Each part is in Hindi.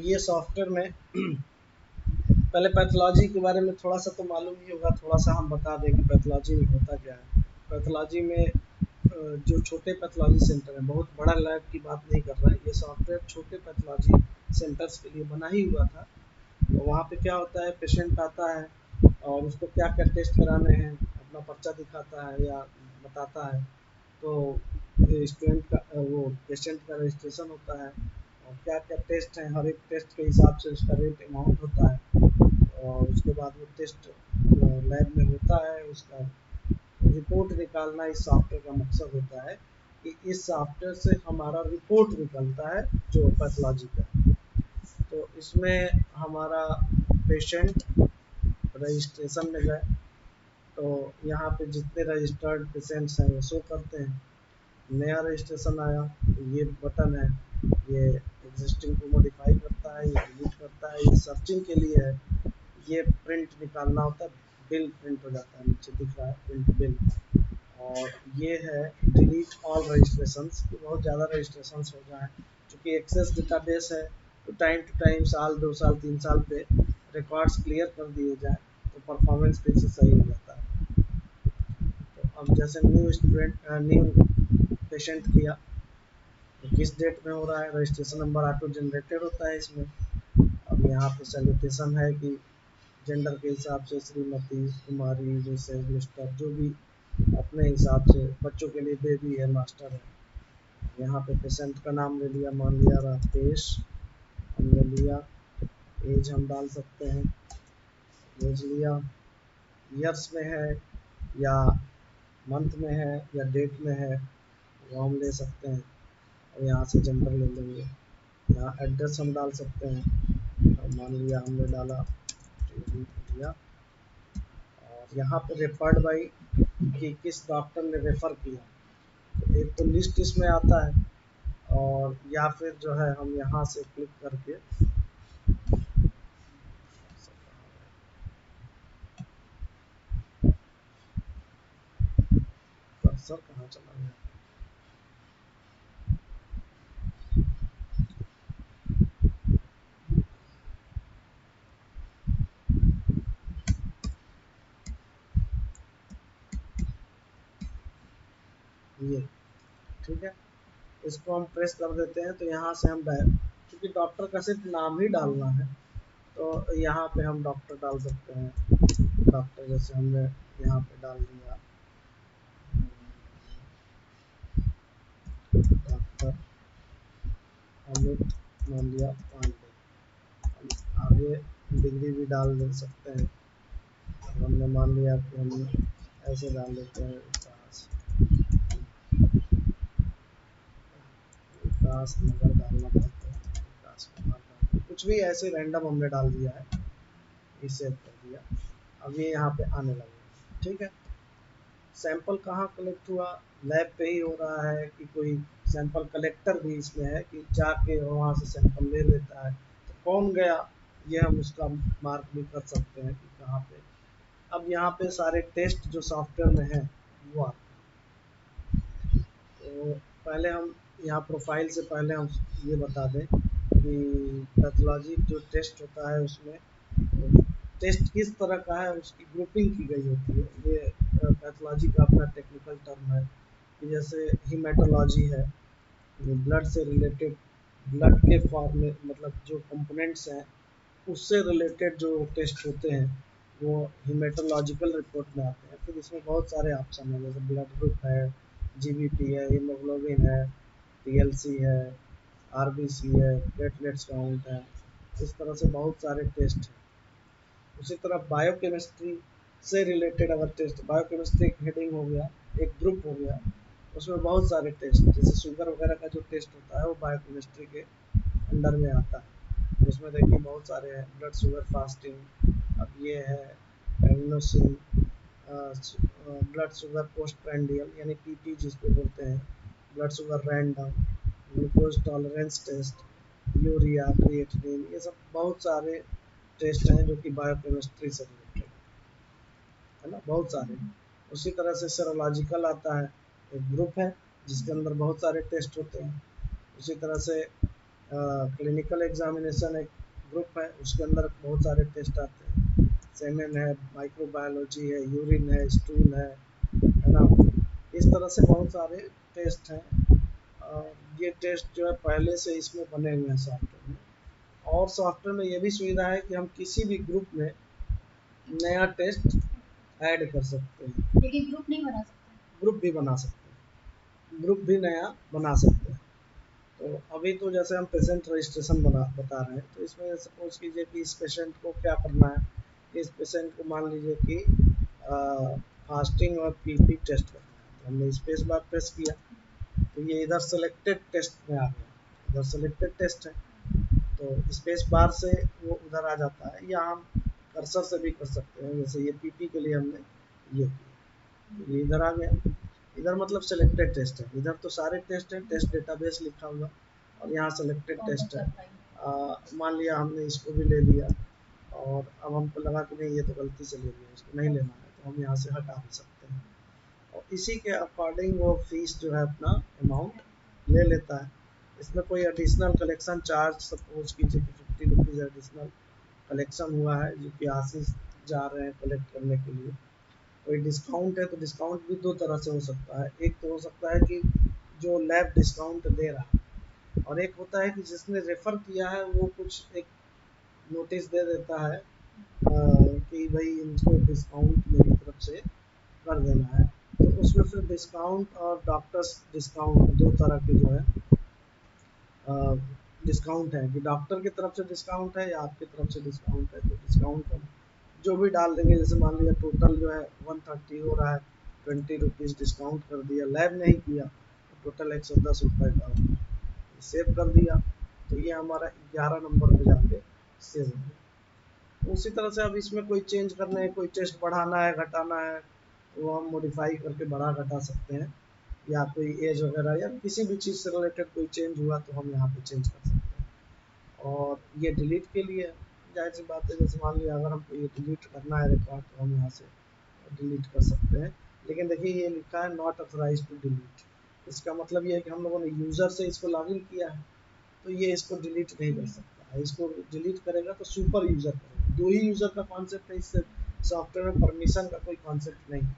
ये सॉफ्टवेयर में पहले पैथोलॉजी के बारे में थोड़ा सा तो मालूम ही होगा, थोड़ा सा हम बता दें कि पैथोलॉजी में होता क्या है। पैथोलॉजी में जो छोटे पैथोलॉजी सेंटर हैं, बहुत बड़ा लैब की बात नहीं कर रहा है, ये सॉफ्टवेयर छोटे पैथोलॉजी सेंटर्स के लिए बना ही हुआ था। तो वहाँ पे क्या होता है, पेशेंट आता है और उसको क्या क्या टेस्ट कराने हैं अपना पर्चा दिखाता है या बताता है, तो स्टूडेंट का वो पेशेंट का रजिस्ट्रेशन होता है और क्या क्या टेस्ट हैं, हर एक टेस्ट के हिसाब से उसका रेट अमाउंट होता है और उसके बाद वो टेस्ट लैब में होता है, उसका रिपोर्ट निकालना इस सॉफ्टवेयर का मकसद होता है कि इस सॉफ्टवेयर से हमारा रिपोर्ट निकलता है जो पैथोलॉजी का है। तो इसमें हमारा पेशेंट रजिस्ट्रेशन में गए तो यहाँ पे जितने रजिस्टर्ड पेशेंट्स हैं वो शो करते हैं। नया रजिस्ट्रेशन आया तो ये बटन है, ये एग्जिस्टिंग को मॉडिफाई करता है, ये डिलीट करता है, ये सर्चिंग के लिए है, ये प्रिंट निकालना होता है, बिल प्रिंट हो जाता है, नीचे दिख रहा है प्रिंट बिल। और ये है डिलीट ऑल रजिस्ट्रेशंस, कि बहुत ज़्यादा रजिस्ट्रेशंस हो जाए, क्योंकि एक्सेस डेटाबेस है तो टाइम टू टाइम साल 2 साल 3 साल पे रिकॉर्ड्स क्लियर कर दिए जाए तो परफॉर्मेंस फिर से सही हो जाता है। तो अब जैसे न्यू पेशेंट किया तो किस डेट में हो रहा है, रजिस्ट्रेशन नंबर ऑटो जनरेटेड होता है इसमें। अब यहाँ पे सैल्यूटेशन है कि जेंडर के हिसाब से श्रीमती, कुमारी, जैसे मिस्टर, जो भी अपने हिसाब से, बच्चों के लिए बेबी है, मास्टर है। यहाँ पे पेशेंट का नाम ले लिया, मान लिया राकेश, हमने लिया, एज हम डाल सकते हैं, एज लिया, ईयर्स में है या मंथ में है या डेट में है वो हम ले सकते हैं और यहाँ से जेंडर ले लेंगे। यहाँ एड्रेस हम डाल सकते हैं, मान लिया हमने डाला लिया, और यहाँ पे रेफर्ड बाई कि किस डॉक्टर ने रेफ़र किया, तो एक तो लिस्ट इसमें आता है और या फिर जो है हम यहाँ से क्लिक करके कर्सर कहाँ चला गया, ये ठीक है, इसको हम प्रेस कर देते हैं तो यहाँ से हम क्योंकि डॉक्टर का सिर्फ नाम ही डालना है तो यहाँ पे हम डॉक्टर डाल सकते हैं। डॉक्टर जैसे हमने यहाँ पे डाल दिया डॉक्टर अमित, मान लिया पांडे, आगे डिग्री भी डाल दे सकते हैं। हमने मान लिया कि हम ऐसे डाल देते हैं विकास नगर डालना पड़ता है, विकास कुमार डाल, कुछ भी ऐसे रैंडम हमने डाल दिया है, इसे कर दिया। अब ये यहाँ पे आने लगे, ठीक है। सैंपल कहाँ कलेक्ट हुआ, लैब पे ही हो रहा है कि कोई सैंपल कलेक्टर भी इसमें है कि जाके वहाँ से सैंपल ले लेता है, तो कौन गया ये हम उसका मार्क भी कर सकते हैं कि कहाँ पे। अब यहाँ पे सारे टेस्ट जो सॉफ्टवेयर में है वो आते हैं। तो पहले हम यहाँ प्रोफाइल से पहले हम ये बता दें कि पैथोलॉजी जो टेस्ट होता है उसमें टेस्ट किस तरह का है, उसकी ग्रुपिंग की गई होती है। ये पैथोलॉजी का अपना टेक्निकल टर्म है कि जैसे हीमेटोलॉजी है, ब्लड से रिलेटेड, ब्लड के फॉर्म में मतलब जो कंपोनेंट्स हैं उससे रिलेटेड जो टेस्ट होते हैं वो हीमेटोलॉजिकल रिपोर्ट में आते हैं। फिर इसमें बहुत सारे ऑप्शन हैं, जैसे ब्लड ग्रुप है, जीबीटी है, हीमोग्लोबिन है, पीएलसी है, आरबीसी है, प्लेटलेट्स काउंट है, इस तरह से बहुत सारे टेस्ट हैं। उसी तरह बायोकेमिस्ट्री से रिलेटेड अगर टेस्ट, बायोकेमिस्ट्री एक हेडिंग हो गया, एक ग्रुप हो गया, उसमें बहुत सारे टेस्ट, जैसे शुगर वगैरह का जो टेस्ट होता है वो बायोकेमिस्ट्री के अंडर में आता है। उसमें देखिए बहुत सारे हैं, ब्लड शुगर फास्टिंग, अब ये है एग्नोसिन, ब्लड शुगर पोस्ट प्रैंडियल यानी पीपी जिसको बोलते हैं, blood sugar random, glucose tolerance test, urea, creatinine, ये सब बहुत सारे टेस्ट हैं जो कि बायोकेमिस्ट्री से रिलेटेड है ना, बहुत सारे। उसी तरह से सेरोलॉजिकल आता है, एक ग्रुप है जिसके अंदर बहुत सारे टेस्ट होते हैं। उसी तरह से क्लिनिकल एग्जामिनेशन एक ग्रुप है, उसके अंदर बहुत सारे टेस्ट आते हैं। सेमेन है, माइक्रोबायोलॉजी है, यूरिन है, स्टूल है ना। इस तरह से बहुत सारे टेस्ट हैं। ये टेस्ट जो है पहले से इसमें बने हुए हैं सॉफ्टवेयर में। और सॉफ्टवेयर में ये भी सुविधा है कि हम किसी भी ग्रुप में नया टेस्ट ऐड कर सकते हैं। लेकिन ग्रुप नहीं बना सकते। ग्रुप भी बना सकते हैं, ग्रुप भी नया बना सकते हैं। तो अभी तो जैसे हम पेशेंट रजिस्ट्रेशन बता रहे हैं, तो इसमें सपोज कीजिए कि इस पेशेंट को क्या करना है। इस पेशेंट को मान लीजिए कि फास्टिंग और पीपी टेस्ट करना है, तो हमने स्पेस बार प्रेस किया तो ये इधर सेलेक्टेड टेस्ट में आ गया, इधर सेलेक्टेड टेस्ट है तो स्पेस बार से वो उधर आ जाता है, या हम कर्सर से भी कर सकते हैं। जैसे ये पीपी के लिए हमने ये किया तो ये इधर आ गया। इधर मतलब सेलेक्टेड टेस्ट है, इधर तो सारे टेस्ट हैं, टेस्ट डेटाबेस लिखा हुआ और यहाँ सेलेक्टेड टेस्ट है। मान लिया हमने इसको भी ले लिया और अब हमको लगा कि नहीं ये तो गलती से ले लिया, इसको नहीं लेना है, तो हम यहाँ से हटा भी सकते हैं। और इसी के अकॉर्डिंग वो फीस जो है अपना अमाउंट ले लेता है। इसमें कोई एडिशनल कलेक्शन चार्ज सपोज कीजिए कि 50 रुपीज़ एडिशनल कलेक्शन हुआ है, जो कि आशीष जा रहे हैं कलेक्ट करने के लिए। कोई डिस्काउंट है तो डिस्काउंट भी दो तरह से हो सकता है। एक तो हो सकता है कि जो लैब डिस्काउंट दे रहा है, और एक होता है कि जिसने रेफ़र किया है वो कुछ एक नोटिस दे देता है कि भाई इनको डिस्काउंट मेरी तरफ से कर देना है। तो उसमें फिर डिस्काउंट और डॉक्टर्स डिस्काउंट दो तरह के जो है डिस्काउंट है, कि डॉक्टर की तरफ से डिस्काउंट है या आपकी तरफ से डिस्काउंट है। तो डिस्काउंट हम जो भी डाल देंगे, जैसे मान लिया टोटल जो है 130 हो रहा है, 20 रुपीज़ डिस्काउंट कर दिया, लैब नहीं किया तो टोटल 110 रुपये का होगा, सेव कर दिया तो ये हमारा 11 नंबर पे जाके सेव हो गया। उसी तरह से अब इसमें कोई चेंज करना है, कोई टेस्ट बढ़ाना है घटाना है, वो हम मॉडिफाई करके बढ़ा घटा सकते हैं। या कोई एज वगैरह या किसी भी चीज़ से रिलेटेड कोई चेंज हुआ तो हम यहाँ पे चेंज कर सकते हैं। और ये डिलीट के लिए जाहिर सी बात है, जैसे मान लिया अगर हमको ये डिलीट करना है रिकॉर्ड तो हम यहाँ से डिलीट कर सकते हैं। लेकिन देखिए ये लिखा है नॉट ऑथराइज टू डिलीट, इसका मतलब ये है कि हम लोगों ने यूज़र से इसको लॉगिन किया है तो ये इसको डिलीट नहीं कर सकता है। इसको डिलीट करेगा तो सुपर यूज़र करेगा। दो ही यूज़र का कॉन्सेप्ट है, इससे सॉफ्टवेयर में परमिशन का कोई कॉन्सेप्ट नहीं है।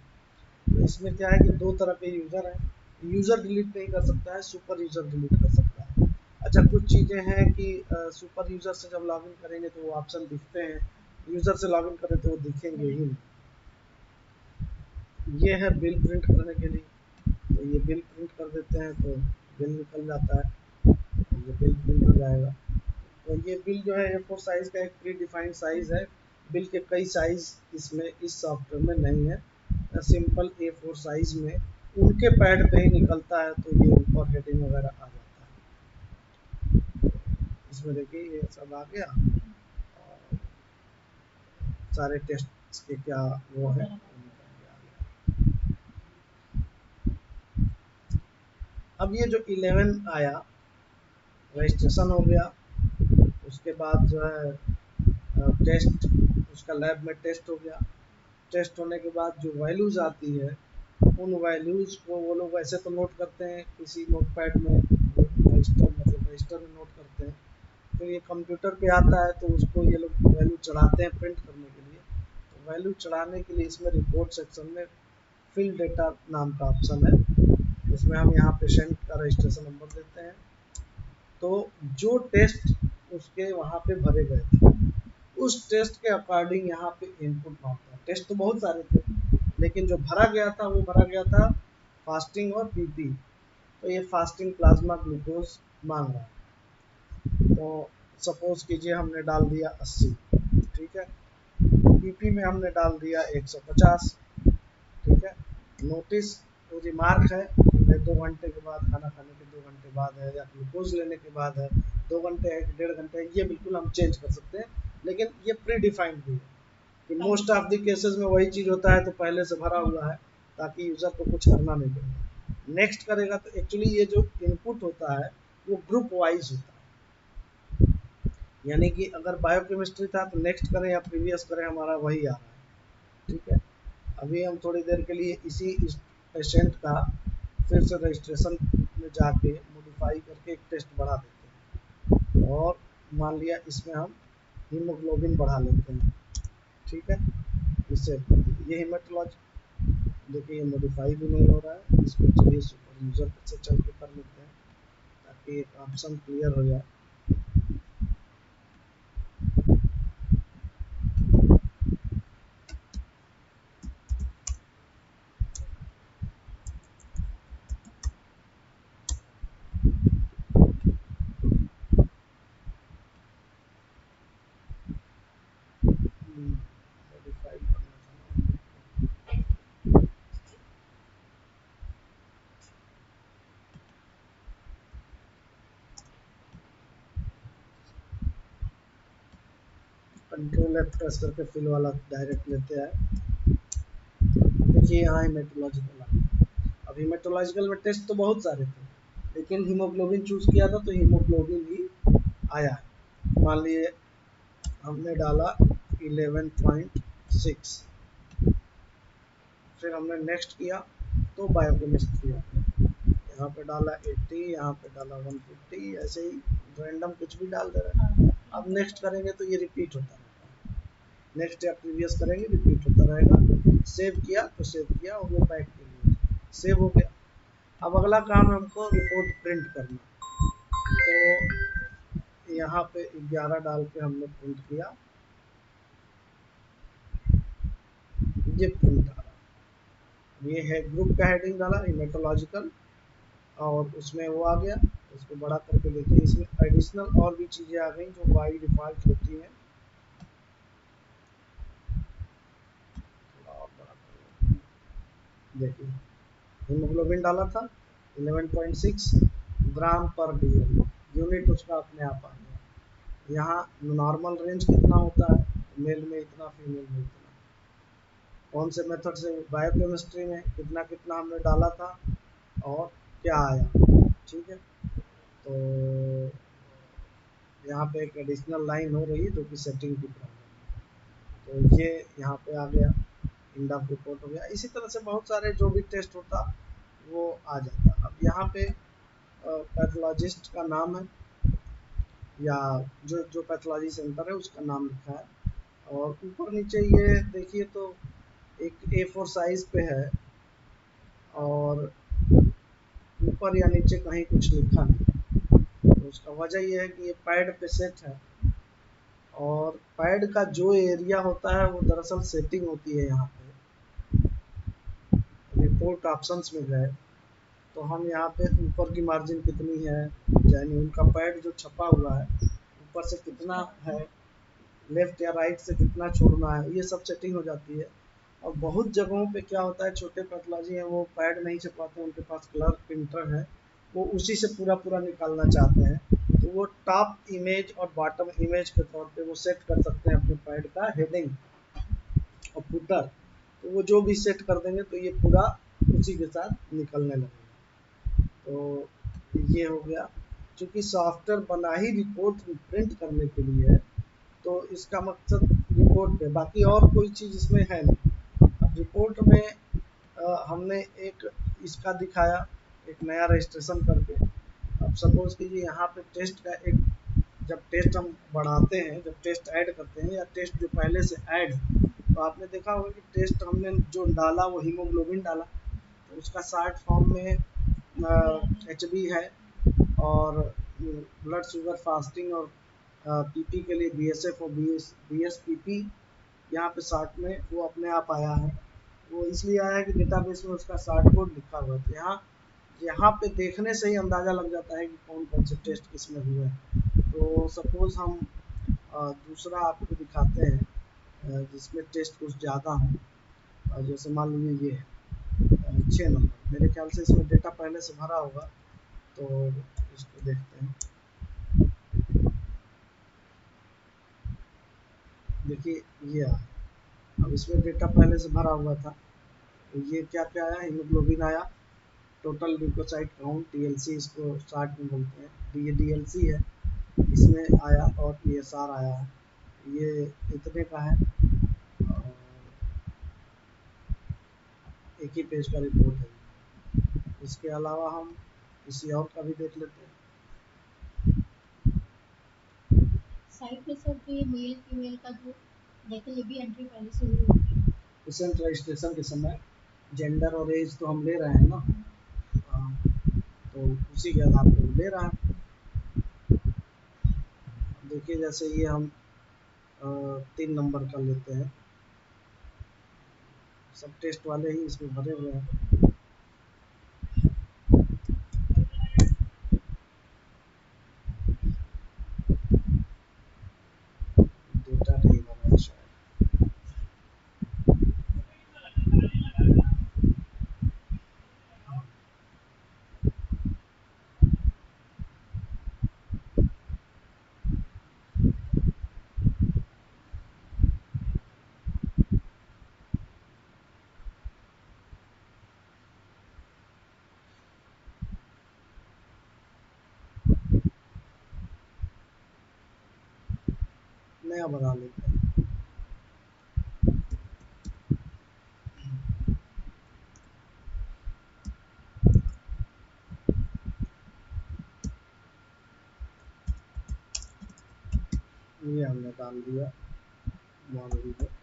तो इसमें क्या है कि दो तरह के यूज़र हैं, यूज़र डिलीट नहीं कर सकता है, सुपर यूज़र डिलीट कर सकता है। अच्छा कुछ चीज़ें हैं कि सुपर यूज़र से जब लॉगिन करेंगे तो वो ऑप्शन दिखते हैं, यूज़र से लॉगिन करें तो वो दिखेंगे ही नहीं। ये है बिल प्रिंट करने के लिए, तो ये बिल प्रिंट कर देते हैं तो बिल निकल जाता है, तो ये बिल प्रिंट हो जाएगा। तो ये बिल जो है A4 साइज़ का एक प्री डिफाइंड साइज़ है। बिल के कई साइज़ इसमें इस सॉफ्टवेयर में नहीं है, सिंपल A4 साइज़ में उनके पैड पे ही निकलता है, तो ये ऊपर हेडिंग वगैरह आ जाता है। इसमें देखिए ये सब आ गया और सारे टेस्ट के क्या वो है। अब ये जो 11 आया, रजिस्ट्रेशन हो गया, उसके बाद जो है टेस्ट, उसका लैब में टेस्ट हो गया। टेस्ट होने के बाद जो वैल्यूज़ आती है उन वैल्यूज़ को वो लोग वैसे तो नोट करते हैं किसी नोटपैड में, रजिस्टर मतलब रजिस्टर में नोट करते हैं। फिर ये कंप्यूटर पे आता है तो उसको ये लोग वैल्यू चढ़ाते हैं प्रिंट करने के लिए। तो वैल्यू चढ़ाने के लिए इसमें रिपोर्ट सेक्शन में फिल डेटा नाम का ऑप्शन है, इसमें हम यहाँ पेशेंट का रजिस्ट्रेशन नंबर देते हैं। तो जो टेस्ट उसके वहाँ पे भरे गए थे उस टेस्ट के अकॉर्डिंग यहाँ पे इनपुट मांगता है। टेस्ट तो बहुत सारे थे लेकिन जो भरा गया था वो भरा गया था फास्टिंग और पीपी। तो ये फास्टिंग प्लाज्मा ग्लूकोज मांग रहा है, तो सपोज कीजिए हमने डाल दिया 80, ठीक है। पीपी में हमने डाल दिया 150, ठीक है। नोटिस जो रिमार्क है हमने 2 घंटे के बाद, खाना खाने के 2 घंटे बाद है या ग्लूकोज लेने के बाद है, 2 घंटे है कि 1.5 घंटे है, ये बिल्कुल हम चेंज कर सकते हैं। लेकिन ये प्री डिफाइंड भी है कि मोस्ट ऑफ द केसेस में वही चीज़ होता है तो पहले से भरा हुआ है ताकि यूज़र को कुछ करना नहीं पड़े। नेक्स्ट करेगा तो एक्चुअली ये जो इनपुट होता है वो ग्रुप वाइज होता है, यानी कि अगर बायोकेमिस्ट्री था तो नेक्स्ट करें या प्रीवियस करें हमारा वही आ रहा है, ठीक है। अभी हम थोड़ी देर के लिए इसी इस पेशेंट का फिर से रजिस्ट्रेशन में जाके मॉडिफाई करके एक टेस्ट बढ़ा देते हैं। और मान लिया इसमें हम हीमोग्लोबिन बढ़ा लेते हैं, ठीक है, इससे ये हेमेटोलॉजी। देखिए ये मॉडिफाई भी नहीं हो रहा है, इसको चलिए सुपर यूजर से चल के कर लेते हैं ताकि एक ऑप्शन क्लियर हो जाए। मॉडिफाई करना था। कंट्रोल एफ प्रेस करके फिल वाला डायरेक्ट लेते हैं। देखिए यहाँ हीमेटोलॉजिकल आ गया। अब हीमेटोलॉजिकल में टेस्ट तो बहुत सारे थे, लेकिन हीमोग्लोबिन चूज किया था तो हीमोग्लोबिन ही आया है। मान लिए हमने डाला 11.6, फिर हमने नेक्स्ट किया तो बायोकेमिस्ट्री आ गया। यहाँ पे डाला 80, यहाँ पे डाला 150, ऐसे ही रैंडम कुछ भी डाल दे रहा है। अब नेक्स्ट करेंगे तो ये रिपीट होता रहता है, नेक्स्ट या प्रीवियस करेंगे रिपीट होता रहेगा। सेव किया तो सेव किया और वो बैक के लिए सेव हो गया। अब अगला काम है हमको रिपोर्ट प्रिंट करना। तो यहाँ पे 11 डाल के हमने प्रिंट किया, ये प्रिंट आ रहा है। ये है ग्रुप का हेडिंग डाला हीमेटोलॉजिकल और उसमें वो आ गया। इसको बड़ा करके देखिए, इसमें एडिशनल और भी चीज़ें आ गई जो बाई डिफ़ॉल्ट होती हैं। थोड़ा और बड़ा कर देखिए, हीमोग्लोबिन डाला था 11.6 ग्राम पर डीएल, यूनिट उसका अपने आप आ गया। यहाँ नॉर्मल रेंज कितना होता है, मेल में इतना, फीमेल में इतना। कौन से मेथड से, बायोकेमिस्ट्री में कितना कितना हमने डाला था और क्या आया, ठीक है। तो यहाँ पे एक एडिशनल लाइन हो रही है जो कि सेटिंग की प्रॉब्लम है, तो ये यहाँ पे आ गया, इंड ऑफ रिपोर्ट हो गया। इसी तरह से बहुत सारे जो भी टेस्ट होता वो आ जाता। अब यहाँ पे पैथोलॉजिस्ट का नाम है या जो जो पैथोलॉजी सेंटर है उसका नाम लिखा है, और ऊपर नीचे ये देखिए तो एक A4 साइज पे है और ऊपर या नीचे कहीं कुछ लिखा नहीं। तो उसका वजह यह है कि ये पैड पे सेट है, और पैड का जो एरिया होता है वो दरअसल सेटिंग होती है। यहाँ पे रिपोर्ट ऑप्शंस में गए तो हम यहाँ पे ऊपर की मार्जिन कितनी है, यानी उनका पैड जो छपा हुआ है ऊपर से कितना है, लेफ्ट या राइट से कितना छोड़ना है, ये सब सेटिंग हो जाती है। और बहुत जगहों पे क्या होता है, छोटे पैथोलॉजी हैं वो पैड नहीं छपाते, उनके पास कलर प्रिंटर है, वो उसी से पूरा पूरा निकालना चाहते हैं, तो वो टॉप इमेज और बॉटम इमेज के तौर पे वो सेट कर सकते हैं अपने पैड का हेडिंग और फुटर। तो वो जो भी सेट कर देंगे तो ये पूरा उसी के साथ निकलने लगेगा। तो ये हो गया। चूँकि सॉफ्टवेयर बना ही रिपोर्ट प्रिंट करने के लिए है तो इसका मकसद रिपोर्ट पे, बाकी और कोई चीज़ इसमें है नहीं। अब रिपोर्ट में हमने एक इसका दिखाया, एक नया रजिस्ट्रेशन करके। अब सपोज कीजिए यहाँ पे टेस्ट का एक, जब टेस्ट हम बढ़ाते हैं, जब टेस्ट ऐड करते हैं या टेस्ट जो पहले से ऐड, तो आपने देखा होगा कि टेस्ट हमने जो डाला वो हीमोग्लोबिन डाला, तो उसका शार्ट फॉर्म में HB है, और ब्लड शुगर फास्टिंग और PP के लिए BSF और BSPP यहाँ पे शॉर्ट में वो अपने आप आया है। वो इसलिए आया है कि डेटाबेस में उसका शॉर्ट कोड लिखा हुआ है। यहाँ यहाँ पे देखने से ही अंदाज़ा लग जाता है कि कौन कौन से टेस्ट किसमें हुए हैं। तो सपोज हम दूसरा आपको दिखाते हैं जिसमें टेस्ट कुछ ज़्यादा हो, जैसे मान लीजिए ये 6 नंबर, मेरे ख्याल से इसमें डेटा पहले से भरा होगा, तो इसको देखते हैं। देखिए ये अब इसमें डेटा पहले से भरा हुआ था, तो ये क्या क्या आया, हीमोग्लोबिन आया, टोटल ल्यूकोसाइट काउंट TLC इसको शार्ट में बोलते हैं, ये DLC है इसमें आया, और PSR आया है, ये इतने का है। और एक ही पेज का रिपोर्ट है। इसके अलावा हम किसी और का भी देख लेते हैं। साइट में सर जो ये मेल फीमेल का जो देखें ये भी एंट्री पहले से हुई होगी। रिसेंट रजिस्ट्रेशन के समय जेंडर और एज तो हम ले रहे हैं ना। हाँ, तो उसी के आधार पर ले रहा है। देखिए जैसे ये हम 3 नंबर का लेते हैं, सब टेस्ट वाले ही इसमें भरे हुए हैं। डेटा नहीं भरा है शायद। नया बना लेते हैं। ये हमने डाल दिया बाउंड्री पे।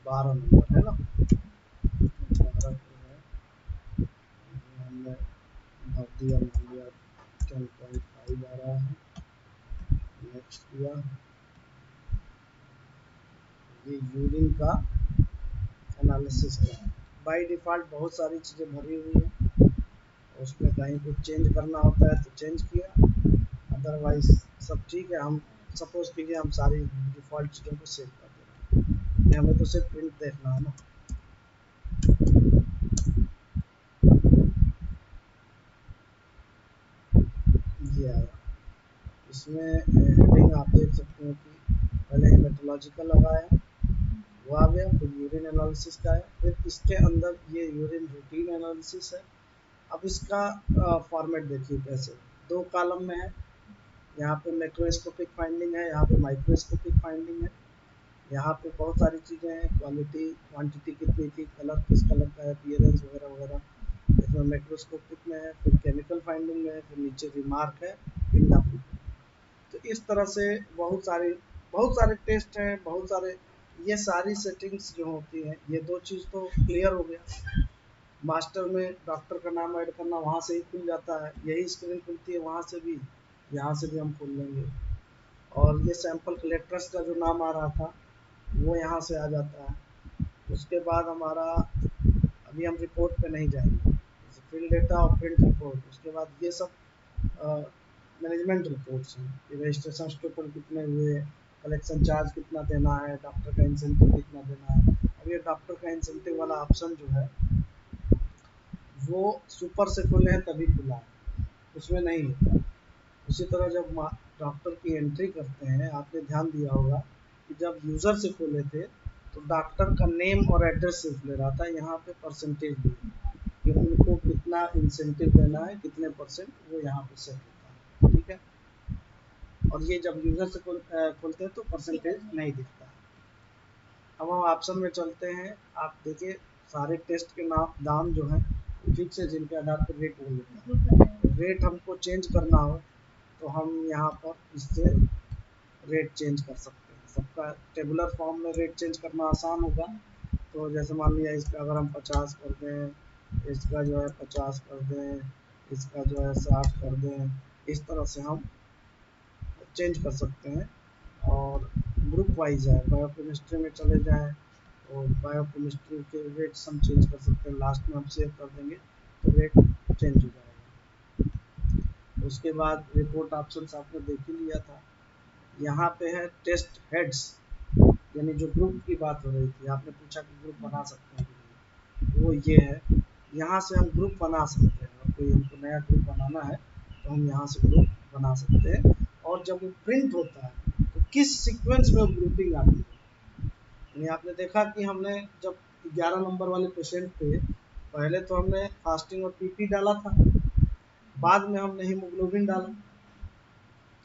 बारह नंबर है ना, 12 पे है। ये हमने भर दिया, मान लिया 10.5 आ रहा है। नेक्स्ट किया। ये यूरिन का एनालिसिस का है। बाई डिफ़ॉल्ट बहुत सारी चीज़ें भरी हुई हैं, उसमें कहीं कुछ चेंज करना होता है तो चेंज किया, अदरवाइज सब ठीक है। हम सपोज कीजिए हम सारी डिफ़ॉल्ट चीज़ों को सेव कर दे रहे हैं, हमें तो सिर्फ प्रिंट देखना है ना। ये आया, इसमें हेडिंग आप देख सकते हैं कि पहले हेमेटोलॉजिकल लगाया, वो आ गया, फिर यूरिन एनालिसिस का है, फिर इसके अंदर ये यूरिन रूटीन एनालिसिस है। अब इसका फॉर्मेट देखिए कैसे, 2 कॉलम में है। यहाँ पे मैक्रोस्कोपिक फाइंडिंग है, यहाँ पे माइक्रोस्कोपिक फाइंडिंग है। यहाँ पे बहुत सारी चीज़ें हैं, क्वालिटी क्वांटिटी कितनी थी, कलर किस कलर का है, अपीयरेंस वगैरह वगैरह। इसमें मैक्रोस्कोपिक में है, फिर केमिकल फाइंडिंग में है, फिर नीचे रिमार्क है, फिंगरप्रिंट। तो इस तरह से बहुत सारे टेस्ट हैं, बहुत सारे। ये सारी सेटिंग्स जो होती हैं, ये 2 चीज़ तो क्लियर हो गया। मास्टर में डॉक्टर का नाम ऐड करना वहाँ से ही खुल जाता है, यही स्क्रीन खुलती है वहाँ से भी, यहाँ से भी हम खोल लेंगे। और ये सैंपल कलेक्टर्स का जो नाम आ रहा था वो यहाँ से आ जाता है। उसके बाद हमारा, अभी हम रिपोर्ट पे नहीं जाएंगे, फील्ड डेटा और प्रिंट रिपोर्ट। उसके बाद ये सब मैनेजमेंट रिपोर्ट्स हैं कि रजिस्ट्रेशन टोटल कितने हुए, कलेक्शन चार्ज कितना देना है, डॉक्टर का इंसेंटिव कितना देना है। अब ये डॉक्टर का इंसेंटिव वाला ऑप्शन जो है वो सुपर से खुले हैं तभी खुला है, उसमें नहीं होता। उसी तरह जब डॉक्टर की एंट्री करते हैं, आपने ध्यान दिया होगा कि जब यूज़र से खोले थे तो डॉक्टर का नेम और एड्रेस सिर्फ ले रहा था, यहाँ पे परसेंटेज भी है कि उनको कितना इंसेंटिव देना है, कितने परसेंट, वो यहाँ पे सेट होता है। ठीक है, और ये जब यूज़र से खोलते हैं तो परसेंटेज नहीं दिखता है। अब हम ऑप्शन में चलते हैं, आप देखिए सारे टेस्ट के दाम जो हैं फिक्स है, जिनके आधार पर रेट वो लेता है। रेट हमको चेंज करना हो तो हम यहाँ पर इससे रेट चेंज कर सकते हैं। सबका टेबुलर फॉर्म में रेट चेंज करना आसान होगा। तो जैसे मान लिया इसका अगर हम 50 कर दें, इसका जो है 50 कर दें, इसका जो है 60 कर दें, इस तरह से हम चेंज कर सकते हैं। और ग्रुप वाइज है, बायोकेमिस्ट्री में चले जाएँ तो बायोकेमिस्ट्री के रेट्स हम चेंज कर सकते हैं, लास्ट में हम सेव कर देंगे तो रेट चेंज हो जाएगा। उसके बाद रिपोर्ट ऑप्शन आपने देख ही लिया था। यहाँ पे है टेस्ट हेड्स, यानी जो ग्रुप की बात हो रही थी, आपने पूछा कि ग्रुप बना सकते हैं कि नहीं, वो ये है। यहाँ से हम ग्रुप बना सकते हैं, और कोई हमको नया ग्रुप बनाना है तो हम यहाँ से ग्रुप बना सकते हैं। और जब वो प्रिंट होता है तो किस सीक्वेंस में वो ग्रुपिंग आती है, यानी आपने देखा कि हमने जब 11 नंबर वाले पेशेंट पे पहले तो हमने फास्टिंग और पीपी डाला था, बाद में हमने हीमोग्लोबिन डाला,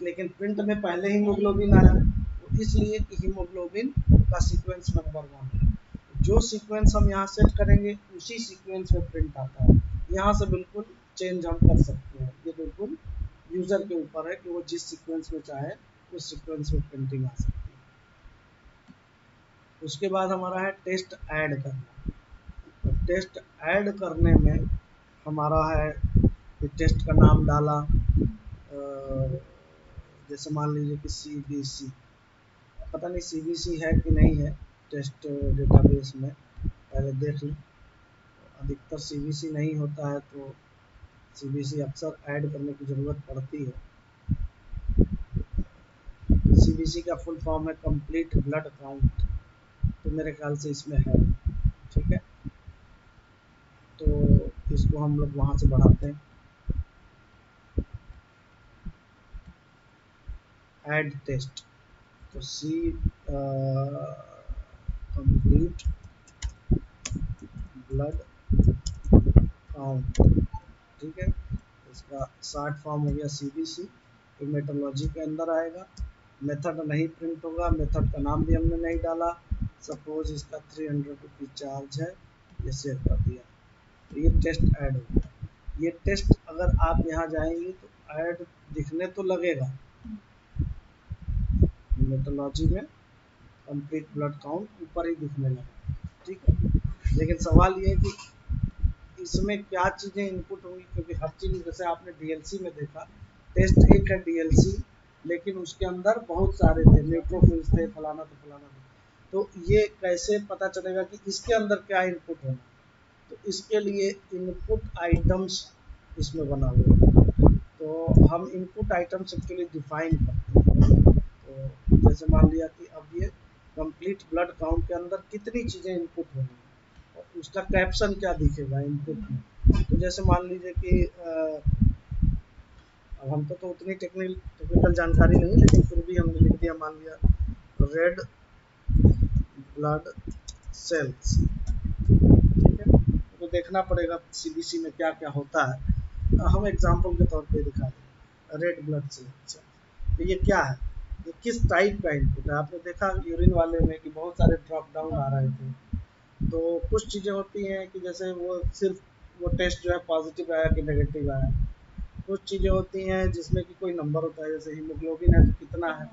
लेकिन प्रिंट में पहले हीमोग्लोबिन आया, तो इसलिए कि हीमोग्लोबिन का सीक्वेंस नंबर 1 है। जो सीक्वेंस हम यहाँ सेट करेंगे उसी सीक्वेंस में प्रिंट आता है। यहाँ से बिल्कुल चेंज हम कर सकते हैं, ये बिल्कुल यूज़र के ऊपर है कि वो जिस सीक्वेंस में चाहे उस सीक्वेंस में प्रिंटिंग आ सकती है। उसके बाद हमारा है टेस्ट ऐड करना। तो टेस्ट ऐड करने में हमारा है कि टेस्ट का नाम डाला, जैसे मान लीजिए कि CBC, पता नहीं CBC है कि नहीं है टेस्ट डेटाबेस में, पहले देख लें। अधिकतर CBC नहीं होता है तो CBC अक्सर ऐड करने की ज़रूरत पड़ती है। CBC का फुल फॉर्म है कंप्लीट ब्लड काउंट, तो मेरे ख्याल से इसमें है, ठीक है। तो इसको हम लोग वहाँ से बढ़ाते हैं, ऐड टेस्ट, तो कंप्लीट ब्लड काउंट, ठीक है। इसका शॉर्ट फॉर्म हो गया CBC। फिर मेट्रोलॉजी के अंदर आएगा, मेथड नहीं प्रिंट होगा, मेथड का नाम भी हमने नहीं डाला, सपोज इसका 300 रुपीज़ चार्ज है, ये सेव कर दिया, तो ये टेस्ट ऐड हो गया। ये टेस्ट अगर आप यहाँ जाएंगे तो ऐड दिखने तो लगेगा मेट्रोलॉजी में, कंप्लीट ब्लड काउंट ऊपर ही दिखने लगा, ठीक है। लेकिन सवाल ये है कि इसमें क्या चीज़ें इनपुट होंगी, क्योंकि हर चीज़, जैसे आपने DLC में देखा, टेस्ट एक है DLC, लेकिन उसके अंदर बहुत सारे थे, न्यूट्रोफिल्स थे, फलाना तो फलाना थे। तो ये कैसे पता चलेगा कि इसके अंदर क्या इनपुट होना, तो इसके लिए इनपुट आइटम्स इसमें बना हुआ है। तो हम इनपुट आइटम्स एक्चुअली डिफाइन करते हैं। तो जैसे मान लिया कि अब ये कंप्लीट ब्लड काउंट के अंदर कितनी चीज़ें इनपुट होंगी और उसका कैप्शन क्या दिखेगा इनपुट में। तो जैसे मान लीजिए कि अब हमको तो उतनी टेक्निकल जानकारी नहीं, लेकिन फिर भी हमने लिख दिया, मान लिया रेड ब्लड सेल्स, ठीक है। तो देखना पड़ेगा CBC में क्या क्या होता है, हम एग्जांपल के तौर पे दिखा दें रेड ब्लड सेल्स। तो ये क्या है, ये किस टाइप का इनपुट है। आपने देखा यूरिन वाले में कि बहुत सारे ड्रॉप डाउन आ रहे थे, तो कुछ चीज़ें होती हैं कि जैसे वो सिर्फ वो टेस्ट जो है पॉजिटिव आया कि नेगेटिव आया, कुछ चीज़ें होती हैं जिसमें कि कोई नंबर होता है, जैसे हीमोग्लोबिन है तो कितना है,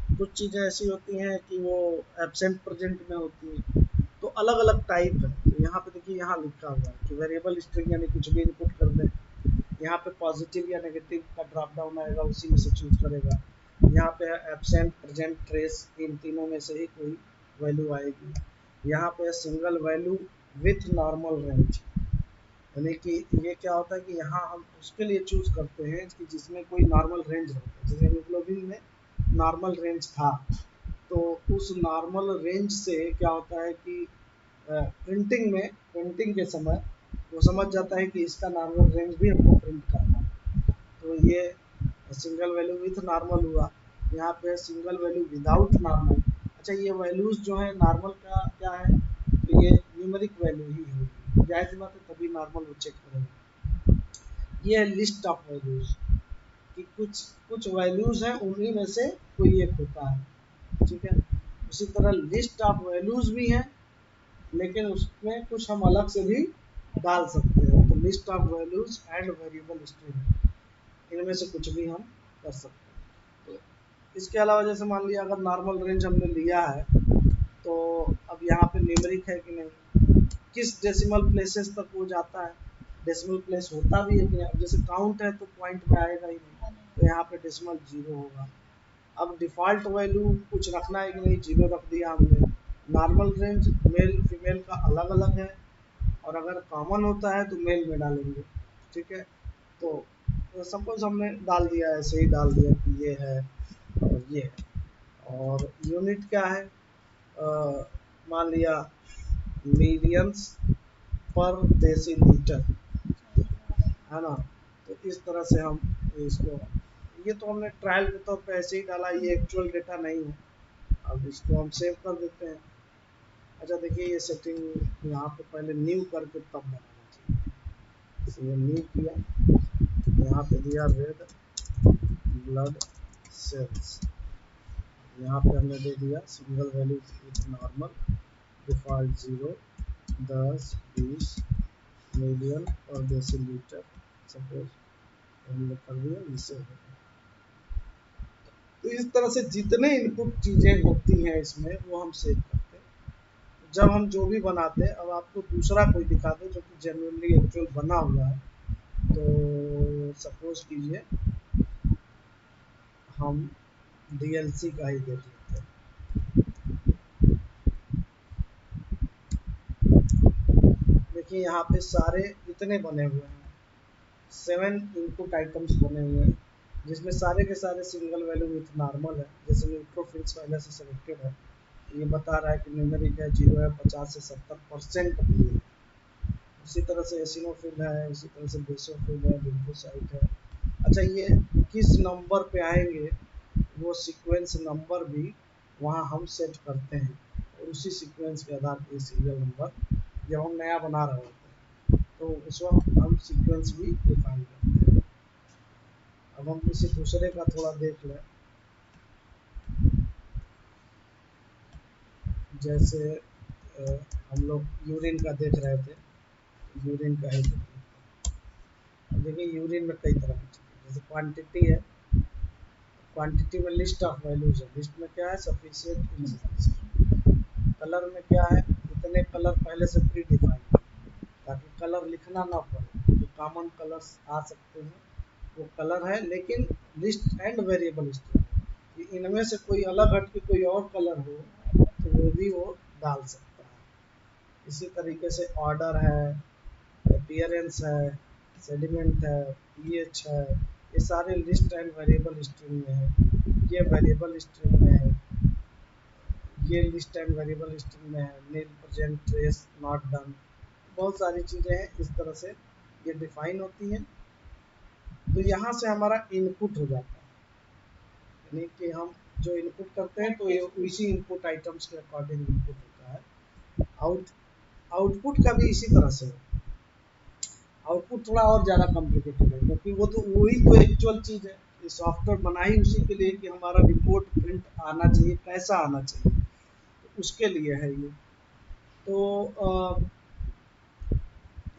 कुछ चीज़ें ऐसी होती हैं कि वो एब्सेंट प्रेजेंट में होती हैं, तो अलग अलग टाइप है। तो यहाँ पे देखिए, यहाँ लिखा हुआ है कि वेरिएबल स्ट्रिंग, यानी कुछ भी इनपुट कर दें, यहाँ पे पॉजिटिव या नेगेटिव का ड्रॉप डाउन आएगा, उसी में से चूज करेगा। यहाँ पे एब्सेंट प्रेजेंट ट्रेस, इन तीनों में से ही कोई वैल्यू आएगी। यहाँ पे single value with normal range, यानी कि ये क्या होता है कि यहाँ हम उसके लिए चूज करते हैं कि जिसमें कोई नॉर्मल रेंज रहता है। जैसे हीमोग्लोबिन में नॉर्मल रेंज था, तो उस नॉर्मल रेंज से क्या होता है कि प्रिंटिंग के समय वो समझ जाता है कि इसका नॉर्मल रेंज भी हमको प्रिंट करना है। तो ये सिंगल वैल्यू विथ नॉर्मल हुआ, यहाँ पे सिंगल वैल्यू विदाउट नॉर्मल। अच्छा, ये वैल्यूज जो है नॉर्मल का क्या है, तो ये न्यूमेरिक वैल्यू ही होगी, जाहिर सी बात है, तभी नॉर्मल वो चेक करेंगे। ये है लिस्ट ऑफ वैल्यूज, कि कुछ कुछ वैल्यूज हैं, उन्हीं में से कोई एक होता है, ठीक है। उसी तरह लिस्ट ऑफ वैल्यूज भी हैं, लेकिन उसमें कुछ हम अलग से भी डाल सकते हैं। तो list of values and variable string, इनमें से कुछ भी हम कर सकते हैं। तो इसके अलावा जैसे मान लिया अगर नॉर्मल रेंज हमने लिया है, तो अब यहाँ पे न्यूमेरिक है कि नहीं, किस डेसिमल प्लेसेस तक वो जाता है, डेसिमल प्लेस होता भी है कि नहीं। अब जैसे काउंट है तो पॉइंट में आएगा ही नहीं, तो यहाँ पे डेसिमल 0 होगा। अब डिफ़ॉल्ट वैल्यू कुछ रखना है कि नहीं, 0 रख दिया हमने। नॉर्मल रेंज मेल फीमेल का अलग अलग है, और अगर कॉमन होता है तो मेल में डालेंगे, ठीक है। तो सपोज हमने डाल दिया, ऐसे ही डाल दिया कि ये है और ये है, और यूनिट क्या है, मान लिया मिलियंस पर डेसीलीटर, है ना। तो इस तरह से हम इसको, ये तो हमने ट्रायल के तौर पे ऐसे ही डाला, ये एक्चुअल डेटा नहीं है। अब इसको हम सेव कर देते हैं। अच्छा देखिए, ये सेटिंग यहाँ पे पहले न्यू करके तब बनाना चाहिए। इसलिए न्यू किया, यहाँ पे दिया रेड ब्लड सेल्स, यहाँ पे हमने दे दिया single value with normal, default 0, 10, 20, million और डेसीलीटर सपोज हमने कर दिया, इससे हो गया। तो इस तरह से जितने इनपुट चीज़ें होती हैं इसमें वो हम सेव करते हैं। जब हम जो भी बनाते हैं, अब आपको दूसरा कोई दिखा दे जो कि जेन्युइनली एक्चुअल बना हुआ है, तो सपोज कीजिए हम डीएलसी का ही देख लेते हैं। देखिए यहाँ पे सारे इतने बने हुए हैं, 7 इनपुट आइटम्स बने हुए हैं, जिसमें सारे के सारे सिंगल वैल्यू विथ नॉर्मल है। जैसे न्यूट्रोफिल्स पहले से सिलेक्टेड है, ये बता रहा है कि न्यूमेरिक है 0 है, 50 से 70% है। उसी तरह से एसिनोफिल है, उसी तरह से बेसोफिल है, लिम्फोसाइट है। अच्छा, ये किस नंबर पे आएंगे वो सीक्वेंस नंबर भी वहाँ हम सेट करते हैं, और उसी सीक्वेंस के आधार पर सीरियल नंबर जब हम नया बना रहे होते हैं तो उस वक्त हम सीक्वेंस भी डिफाइन करते हैं। अब हम किसी दूसरे का थोड़ा देख लें, जैसे हम लोग यूरिन का देख रहे थे, यूरिन का ही देखिए यूरिन में कई तरह की चीज़ें, जैसे क्वांटिटी है, क्वांटिटी में लिस्ट ऑफ वैल्यूज है, लिस्ट में क्या है सफिशिएंट इनसफिशिएंट। कलर में क्या है, इतने कलर पहले से प्री डिफाइंड, ताकि कलर लिखना ना पड़े। जो कॉमन कलर्स आ सकते हैं वो कलर है, लेकिन लिस्ट एंड वेरिएबल स्ट्रिंग, इनमें से कोई अलग हट के कोई और कलर हो तो वो भी वो डाल सकता है। इसी तरीके से ऑर्डर है, अपीयरेंस है, सेडिमेंट है, पीएच है, ये सारे लिस्ट एंड वेरिएबल स्ट्रिंग में है। ये वेरिएबल स्ट्रिंग में है, ये लिस्ट एंड वेरिएबल स्ट्रिंग में है, नील प्रेजेंट ट्रेस नॉट डन, बहुत सारी चीज़ें हैं इस तरह से ये डिफाइन होती हैं। तो यहाँ से हमारा इनपुट हो जाता है, यानी कि हम जो इनपुट करते हैं तो ये उसी इनपुट आइटम्स के अकॉर्डिंग इनपुट होता है। आउटपुट का भी इसी तरह से है। आउटपुट थोड़ा और ज़्यादा कॉम्प्लिकेटेड है, क्योंकि वो तो वही तो एक्चुअल चीज़ है। ये सॉफ्टवेयर बना ही उसी के लिए कि हमारा रिपोर्ट प्रिंट आना चाहिए, कैसा आना चाहिए, तो उसके लिए है ये। तो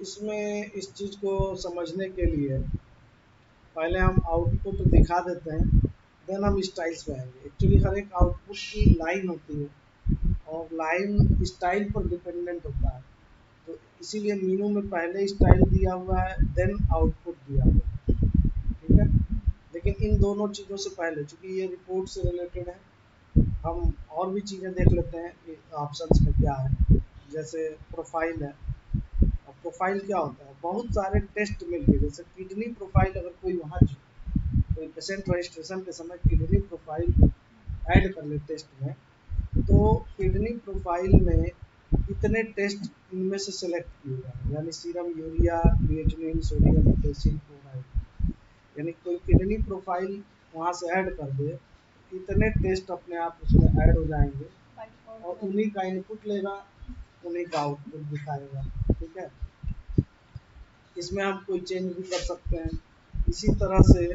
इसमें इस चीज़ को समझने के लिए पहले हम आउटपुट दिखा देते हैं, देन हम स्टाइल्स पे आएंगे। एक्चुअली हर एक आउटपुट की लाइन होती है और लाइन स्टाइल पर डिपेंडेंट होता है, तो इसीलिए मीनू में पहले स्टाइल दिया हुआ है, देन आउटपुट दिया हुआ है, ठीक है। लेकिन इन दोनों चीज़ों से पहले, चूंकि ये रिपोर्ट से रिलेटेड है, हम और भी चीज़ें देख लेते हैं कि ऑप्शंस में क्या है। जैसे प्रोफाइल है, और प्रोफाइल क्या होता है, बहुत सारे टेस्ट मिलके, जैसे किडनी प्रोफाइल, अगर कोई वहाँ कोई पेशेंट रजिस्ट्रेशन के समय किडनी प्रोफाइल ऐड कर ले टेस्ट में, तो किडनी प्रोफाइल में इतने टेस्ट इनमें से सेलेक्ट किए जाए, यानी serum urea, creatinine, sodium potassium chloride, यानी कोई किडनी प्रोफाइल वहाँ से ऐड कर दे, इतने टेस्ट अपने आप उसमें ऐड हो जाएंगे और उन्हीं का इनपुट लेगा, उन्हीं का आउटपुट दिखाएगा, ठीक है। इसमें हम कोई चेंज भी कर सकते हैं। इसी तरह से